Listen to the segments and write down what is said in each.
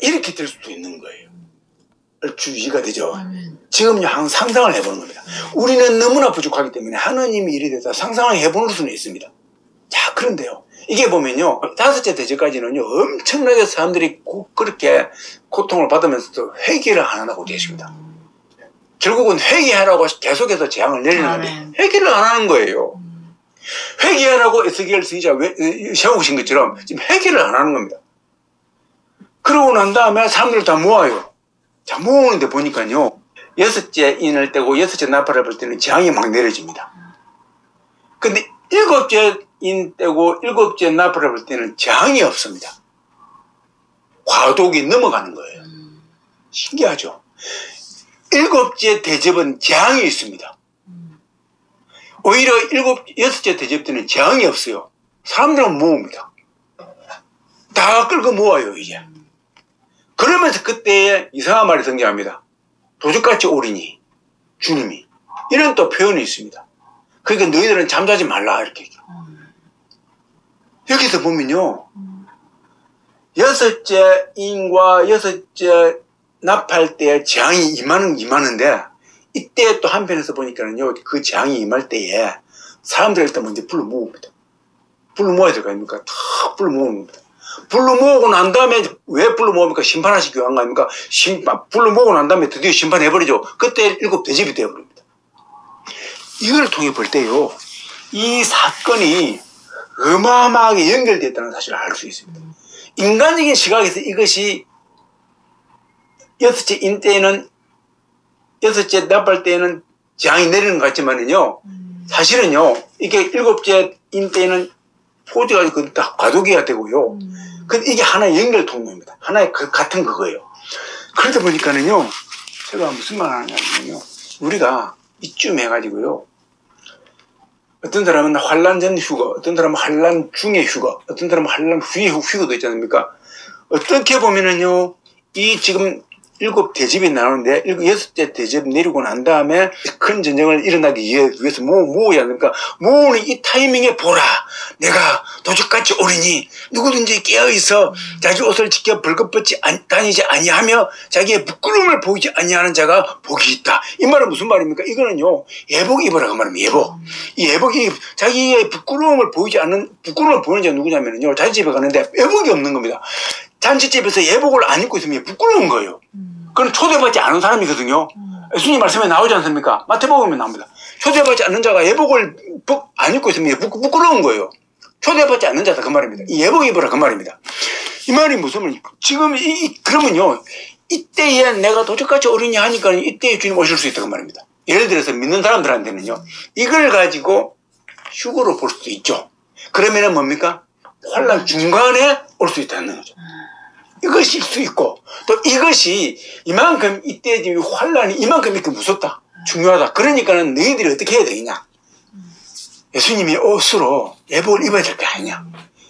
이렇게 될 수도 있는 거예요. 주의가 되죠. 지금요, 항상 상상을 해보는 겁니다. 우리는 너무나 부족하기 때문에 하나님이 이래 돼서 상상을 해보는 수는 있습니다. 자, 그런데요, 이게 보면요, 5째 대접까지는요, 엄청나게 사람들이 그렇게 고통을 받으면서도 회개를 안 하라고 되어 있습니다. 결국은 회개하라고 계속해서 재앙을 내리는 건데, 회개를 안 하는 거예요. 회개하라고 에스겔 선지자가 세우신 것처럼 지금 회개를 안 하는 겁니다. 그러고 난 다음에 사람들을 다 모아요. 자, 모으는데 보니까요, 6째 인을 떼고 6째 나팔을 불 때는 재앙이 막 내려집니다. 근데 7째 인 떼고 7째 나팔을 불 때는 재앙이 없습니다. 과독이 넘어가는 거예요. 신기하죠? 7째 대접은 재앙이 있습니다. 오히려 6째 대접 때는 재앙이 없어요. 사람들은 모읍니다. 다 끌고 모아요, 이제. 그러면서 그때 이상한 말이 등장합니다. 도적같이 오리니, 주님이. 이런 또 표현이 있습니다. 그러니까 너희들은 잠자지 말라, 이렇게. 여기서 보면요, 6째 인과 6째 납할 때 재앙이 임하는데, 이때 또 한편에서 보니까는요, 그 재앙이 임할 때에 사람들을 일단 먼저 불러 모읍니다. 불러 모아야 될 거 아닙니까? 탁 불러 모읍니다. 불러 모으고 난 다음에 왜 불러 모읍니까? 심판하시기 위한 거 아닙니까? 불러 모으고 난 다음에 드디어 심판해버리죠. 그때 7 대접이 되어버립니다. 이걸 통해 볼 때요, 이 사건이 어마어마하게 연결되었다는 사실을 알 수 있습니다. 인간적인 시각에서 이것이 6째 인 때에는 6째 납할 때에는 재앙이 내리는 것 같지만은요, 사실은요, 이게 7째 인 때에는 포즈가 다 과도기가 되고요. 근데 이게 하나의 연결 통로입니다. 하나의 같은 그거예요. 그러다 보니까는요, 제가 무슨 말 하냐면요, 우리가 이쯤 해가지고요, 어떤 사람은 환란 전 휴거, 어떤 사람은 환란 중의 휴거, 어떤 사람은 환란 후의 휴거도 있지 않습니까? 어떻게 보면은요, 이 지금 7 대접이 나오는데 6째 대접 내리고 난 다음에 큰 전쟁을 일어나기 위해서 모으야 합니까? 모으는 이 타이밍에 보라, 내가 도적같이 오리니 누구든지 깨어있어 자기 옷을 지켜 벌거벗지 다니지 아니하며 자기의 부끄러움을 보이지 아니하는 자가 복이 있다. 이 말은 무슨 말입니까? 이거는요, 예복 입으라고 말합니다. 예복. 이 예복이 자기의 부끄러움을 보이는 자가 누구냐면요, 자기 집에 가는데 예복이 없는 겁니다. 잔치집에서 예복을 안 입고 있으면 부끄러운 거예요. 그건 초대받지 않은 사람이거든요. 예수님 말씀에 나오지 않습니까? 마태복음에 나옵니다. 초대받지 않는 자가 예복을 안 입고 있으면 부끄러운 거예요. 초대받지 않는 자다, 그 말입니다. 이 예복 입으라, 그 말입니다. 이 말이 무슨 말입니까? 지금 그러면요, 이때에 내가 도적같이 오리니 하니까 이때에 주님 오실 수 있다, 그 말입니다. 예를 들어서 믿는 사람들한테는요, 이걸 가지고 휴거로 볼 수도 있죠. 그러면은 뭡니까? 환란 중간에 올 수 있다는 거죠. 이것일 수 있고, 또 이것이 이만큼 이때 환란이 이만큼 이렇게 무섭다, 중요하다. 그러니까는 너희들이 어떻게 해야 되느냐? 예수님이 옷으로 예복을 입어야 될 거 아니냐?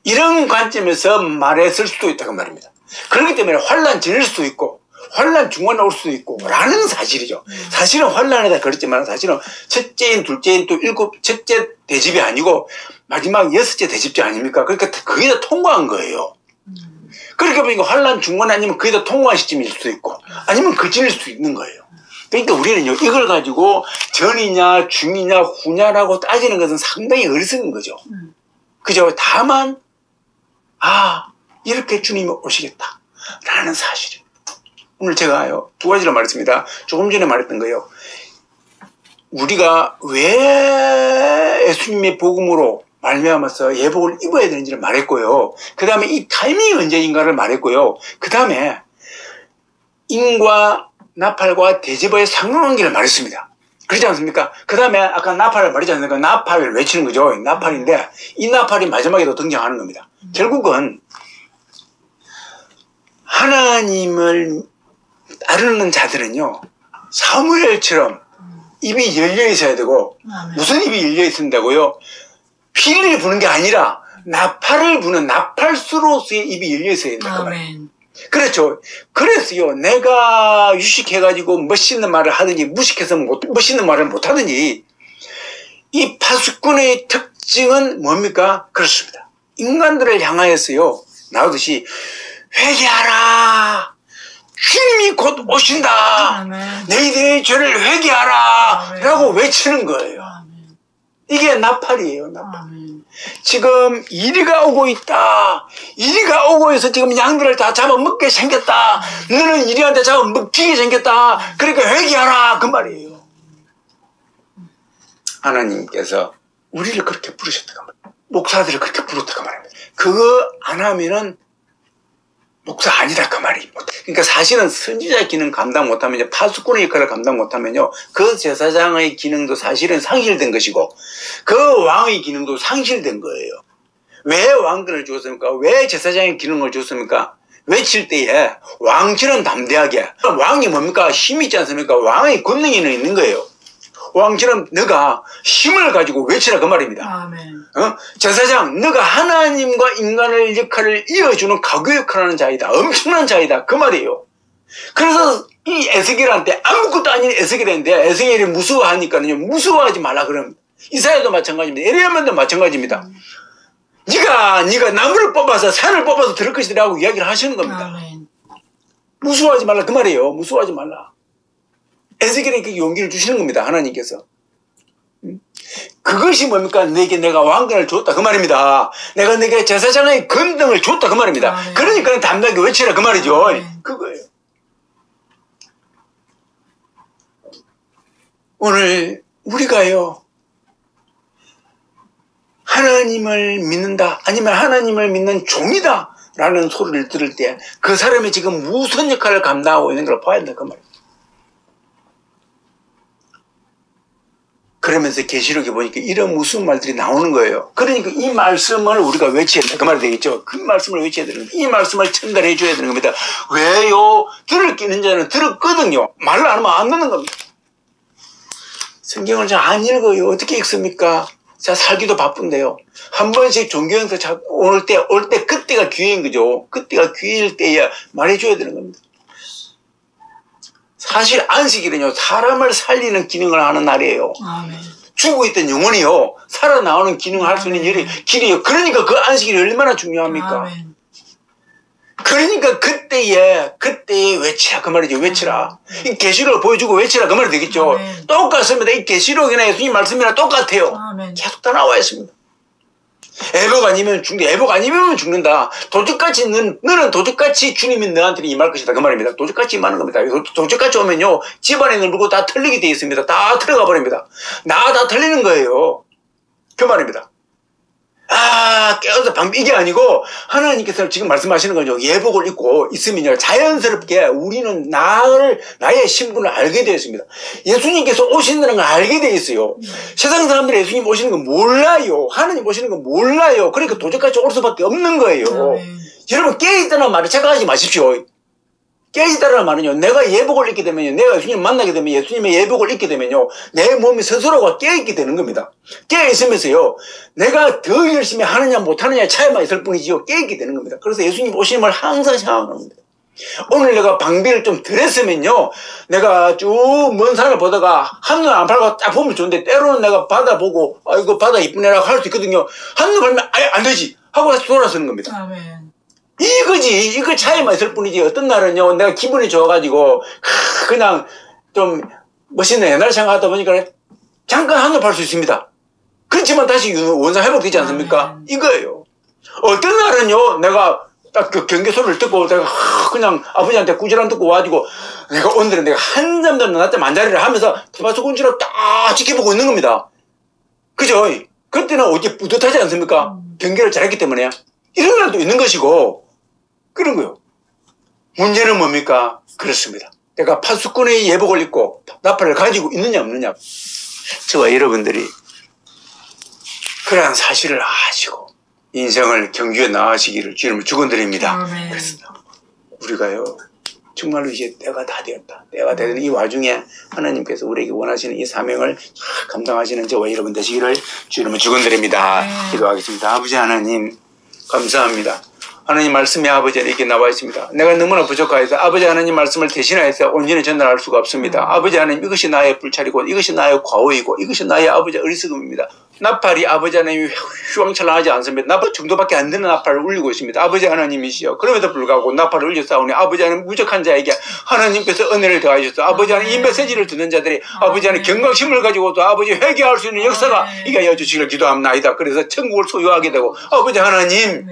이런 관점에서 말했을 수도 있다고 말입니다. 그렇기 때문에 환란 지낼 수도 있고, 환란 중간에 올 수도 있고, 라는 사실이죠. 사실은 환란에다 그랬지만, 사실은 첫째인, 둘째인, 또 첫째 대집이 아니고, 마지막 6째 대집자 아닙니까? 그러니까 거의 다 통과한 거예요. 그렇게 보니까 환란 중간 아니면 거의 다 통과한 시점일 수도 있고, 아니면 그전일 수도 있는 거예요. 그러니까 우리는요, 이걸 가지고 전이냐, 중이냐, 후냐라고 따지는 것은 상당히 어리석은 거죠. 그죠? 다만, 이렇게 주님이 오시겠다, 라는 사실이에요. 오늘 제가요, 2가지로 말했습니다. 조금 전에 말했던 거예요. 우리가 왜 예수님의 복음으로 말미암아서 예복을 입어야 되는지를 말했고요. 그 다음에 이 타이밍이 언제인가를 말했고요. 그 다음에 인과 나팔과 대접의 상관관계를 말했습니다. 그렇지 않습니까? 그 다음에 아까 나팔을 말했지 않습니까? 나팔을 외치는 거죠. 나팔인데 이 나팔이 마지막에도 등장하는 겁니다. 결국은 하나님을 따르는 자들은요, 사무엘처럼 입이 열려 있어야 되고, 무슨 입이 열려 있는다고요? 피를 부는 게 아니라 나팔을 부는 나팔수로서의 입이 열려 있어야 된다, 그 말이에요. 그렇죠. 그래서요, 내가 유식해가지고 멋있는 말을 하든지 무식해서 멋있는 말을 못하든지, 이 파수꾼의 특징은 뭡니까? 그렇습니다. 인간들을 향하여서요, 나오듯이 회개하라, 주님이 곧 오신다. 아멘. 너희들의 죄를 회개하라. 아멘. 라고 외치는 거예요. 아멘. 이게 나팔이에요. 나팔. 아멘. 지금 이리가 오고 있다. 이리가 오고 해서 지금 양들을 다 잡아먹게 생겼다. 너는 이리한테 잡아먹히게 생겼다. 그러니까 회개하라. 그 말이에요. 하나님께서 우리를 그렇게 부르셨다고 말입니다. 목사들을 그렇게 부르셨다고 말입니다. 그거 안 하면은 목사 아니다 그 말입니다. 그러니까 사실은 선지자의 기능 감당 못하면 이제 파수꾼의 역할을 감당 못하면요 그 제사장의 기능도 사실은 상실된 것이고 그 왕의 기능도 상실된 거예요. 왜 왕권을 주었습니까? 왜 제사장의 기능을 주었습니까? 외칠 때에 왕처럼 담대하게. 왕이 뭡니까? 힘이 있지 않습니까? 왕의 권능이 있는 거예요. 왕처럼 너가 힘을 가지고 외치라 그 말입니다. 아멘. 제사장 너가 하나님과 인간의 역할을 이어주는 가교 역할을 하는 자이다. 엄청난 자이다. 그 말이에요. 그래서 이 에스겔한테 아무것도 아닌 에스겔인데 에스겔이 무서워하니까요. 무서워하지 말라 그럼. 이사야도 마찬가지입니다. 에레미야도 마찬가지입니다. 네가 나무를 뽑아서 산을 뽑아서 들을 것이라고 이야기를 하시는 겁니다. 아멘. 무서워하지 말라 그 말이에요. 무서워하지 말라. 에스겔에게 용기를 주시는 겁니다. 하나님께서. 그것이 뭡니까? 내게 내가 왕권을 줬다 그 말입니다. 내가 내게 제사장의 권능을 줬다 그 말입니다. 아멘. 그러니까 담대하게 외치라 그 말이죠. 아멘. 그거예요. 오늘 우리가요 하나님을 믿는다 아니면 하나님을 믿는 종이다 라는 소리를 들을 때 그 사람이 지금 무슨 역할을 감당하고 있는 걸 봐야 된다 그 말입니다. 그러면서 계시록에 보니까 이런 무슨 말들이 나오는 거예요. 그러니까 이 말씀을 우리가 외쳐야 된다 그 말이 되겠죠. 그 말씀을 외쳐야 되는 겁니다. 이 말씀을 전달해 줘야 되는 겁니다. 왜요? 들을 끼는 자는 들었거든요. 말을 안 하면 안 듣는 겁니다. 성경을 잘 안 읽어요. 어떻게 읽습니까? 자, 살기도 바쁜데요. 한 번씩 종교행사 올 때 그때가 기회인 거죠. 그때가 기회일 때야 말해줘야 되는 겁니다. 사실 안식일은요, 사람을 살리는 기능을 하는 날이에요. 아멘. 죽어있던 영혼이요, 살아나오는 기능을 할 수 있는 길이에요. 그러니까 그 안식일이 얼마나 중요합니까? 아멘. 그러니까 그때에 외치라 그 말이죠. 외치라. 이 계시록을 보여주고 외치라 그 말이 되겠죠. 아멘. 똑같습니다. 이 계시록이나 예수님 말씀이나 똑같아요. 아멘. 계속 다 나와 있습니다. 애복 아니면 죽는다. 애복 아니면 죽는다. 도적같이 너는 도적같이 주님이 너한테 임할 것이다. 그 말입니다. 도적같이 임하는 겁니다. 도적같이 오면요 집안에 있는 물고 다 털리게 되어 있습니다. 다 들어가 버립니다. 다 털리는 거예요. 그 말입니다. 깨어서 이게 아니고 하나님께서 지금 말씀하시는 거죠. 예복을 입고 있으면요 자연스럽게 우리는 나의 신분을 알게 되어 있습니다. 예수님께서 오신다는 걸 알게 되어 있어요. 세상 사람들이 예수님 오시는 거 몰라요. 하나님 오시는 거 몰라요. 그러니까 도적같이 올 수밖에 없는 거예요. 여러분 깨어있다는 말을 착각하지 마십시오. 깨어있다는 말은요, 내가 예복을 입게 되면요, 내가 예수님을 만나게 되면 예수님의 예복을 입게 되면요, 내 몸이 스스로가 깨어있게 되는 겁니다. 깨어있으면서요, 내가 더 열심히 하느냐 못하느냐의 차이만 있을 뿐이지요, 깨어있게 되는 겁니다. 그래서 예수님 오심을 항상 생각하는 겁니다. 오늘 내가 방비를 좀 덜 했으면요, 내가 쭉 먼 산을 보다가 한눈 안 팔고 딱 보면 좋은데, 때로는 내가 바다 보고, 이거 바다 이쁘네라고 할 수 있거든요. 한눈 팔면 아예 안 되지! 하고 다시 돌아서는 겁니다. 아멘. 이거 차이만 있을 뿐이지. 어떤 날은요, 내가 기분이 좋아가지고, 그냥 좀 멋있는 옛날 생각하다 보니까 잠깐 한눈 팔 수 있습니다. 그렇지만 다시 원상 회복되지 않습니까? 이거예요. 어떤 날은요, 내가 딱 그 경계 소리를 듣고, 내가 그냥 아버지한테 꾸지람 듣고 와가지고, 오늘은 내가 한잠도 낮잠 안 자리를 하면서 테마수군처럼 딱 지켜보고 있는 겁니다. 그죠? 그때는 어디 뿌듯하지 않습니까? 경계를 잘했기 때문에. 이런 날도 있는 것이고, 그런 거요. 문제는 뭡니까? 그렇습니다. 내가 파수꾼의 예복을 입고 나팔을 가지고 있느냐 없느냐. 저와 여러분들이 그러한 사실을 아시고 인생을 경주에 나아가시기를 주님을 축원드립니다. 그래서 우리가요 정말로 이제 때가 다 되었다. 때가 되는 이 와중에 하나님께서 우리에게 원하시는 이 사명을 감당하시는 저와 여러분 되시기를 주님을 축원드립니다. 기도하겠습니다. 아버지 하나님 감사합니다. 하나님 말씀의 아버지 안에 이렇게 나와 있습니다. 내가 너무나 부족하여서 아버지 하나님 말씀을 대신하여서 온전히 전달할 수가 없습니다. 아버지 하나님 이것이 나의 불찰이고 이것이 나의 과오이고 이것이 나의 아버지 어리석음입니다. 나팔이 아버지 하나님이 휘황찬란하지 않습니다. 나팔 정도밖에 안 되는 나팔을 울리고 있습니다. 아버지 하나님이시여. 그럼에도 불구하고 나팔을 울렸사오니 아버지 하나님 무적한 자에게 하나님께서 은혜를 더하셨어. 아버지 하나님 이 메시지를 듣는 자들이 아버지 하나님 경각심을 가지고도 아버지 회개할 수 있는 역사가 이게 여주시기를 기도합나이다. 그래서 천국을 소유하게 되고 아버지 하나님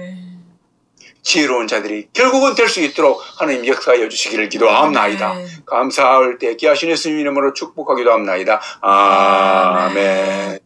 지혜로운 자들이 결국은 될 수 있도록 하나님 역사하여 주시기를 기도합나이다. 감사할 때 귀하신 예수님 이름으로 축복하기도 합나이다. 아멘.